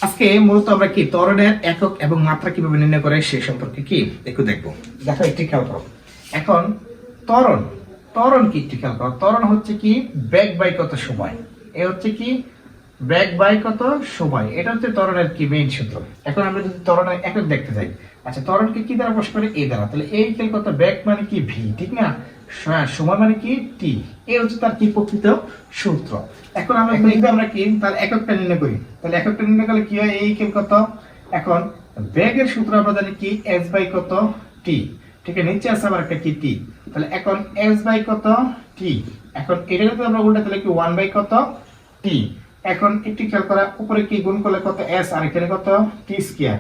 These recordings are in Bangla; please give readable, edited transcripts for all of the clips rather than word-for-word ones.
আজকে মূলত আমরা কি ত্বরণের একক এবং মাত্রা কিভাবে নির্ণয় করে সে সম্পর্কে কি একটু দেখবো। দেখো একটি খেয়াল করো। এখন ত্বরণ ত্বরণ কি একটি খেয়াল করো। ত্বরণ হচ্ছে কি বেগ বাই কত সময়। এ হচ্ছে কি বেগ বাই কত সময়। এটা হচ্ছে ত্বরণের কি মেইন সূত্র। এখন আমরা যদি ত্বরণের একক দেখতে যাই, আচ্ছা ত্বরণকে কি দ্বারা প্রকাশ করে? এ দ্বারা। তাহলে এই খেয়াল কত, বেগ মানে কি ভি, ঠিক না? সময় মানে কি টি। এ হচ্ছে তার কি প্রকৃত সূত্র। এখন আমরা যদি আমরা কি তার এককটা নির্ণয় করি, তাহলে এককটা নির্ণয় করলে কি হয়? এই খেয়াল কত। এখন বেগের সূত্র আমরা জানি কি এস বাই কত টি, ঠিক আছে? নিচে আছে আবার একটা কি টি। তাহলে এখন এস বাই কত টি। এখন এটা যদি আমরা উল্টা তাহলে কি ওয়ান বাই কত টি। এখন একটু খেয়াল করা, উপরে কি গুণ করলে কত এস, আর এখানে কত টি স্কয়ার।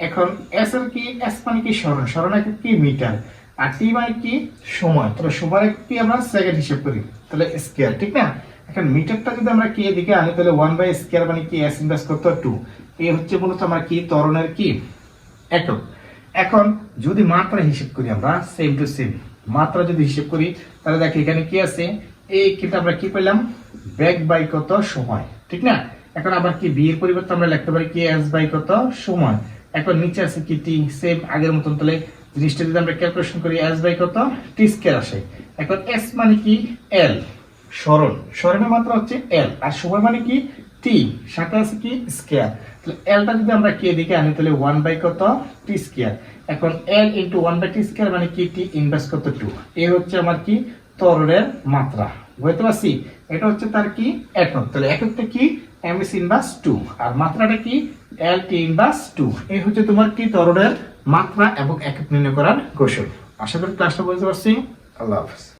এখন এস এর কি, এস মানে কি স্মরণ, স্মরণ একক কি মিটার, আর টি মানে কি সময়। তাহলে সময় একক কি আমরা সেকেন্ড হিসাব করি, তাহলে স্কয়ার, ঠিক না? এখন মিটারটা যদি আমরা কি এদিকে আনি তাহলে ওয়ান বাই স্কয়ার মানে কি এস ইনভার্স কত টু। এই হচ্ছে মূলত আমরা কি ত্বরণের কি একক। এখন যদি মাত্রা হিসাব করি আমরা সেম টু সেম মাত্রা যদি হিসাব করি, তাহলে দেখো এখানে কি আছে, এই কিন্তু আমরা কি পেলাম বেগ বাই কত সময়, ঠিক না? এখন আবার কি বি এর পরিবর্তে আমরা লিখতে পারি কি এস বাই কত সময়। এখন নিচে আছে কি টি, সেম আগের মতন। তাহলে জিনিসটা যদি আমরা ক্যালকুলেশন করি এস বাই কত টি স্কয়ার আসে। এখন এস মানে কি এল, স্মরণ, স্মরণের মাত্রা হচ্ছে এল, আর সময় মানে কি টি, সাথে আছে কি স্কয়ার। তাহলে এলটা যদি আমরা কি এদিকে আনি তাহলে ওয়ান বাই কত টি স্কয়ার। এখন L into one by T square মানে কি টি ইনভার্স কত টু। এ হচ্ছে আমার কি ত্বরণের মাত্রা, বুঝতে পারছি? এটা হচ্ছে তার কি একক। তাহলে এককটা কি এম এস ইনভার্স টু, আর মাত্রাটা কি এল টি ইনভার্স টু। এই হচ্ছে তোমার কি ত্বরণের মাত্রা এবং একক নির্ণয় করার কৌশল। আশা করি ক্লাসটা বুঝতে পারছি। আল্লাহ হাফেজ।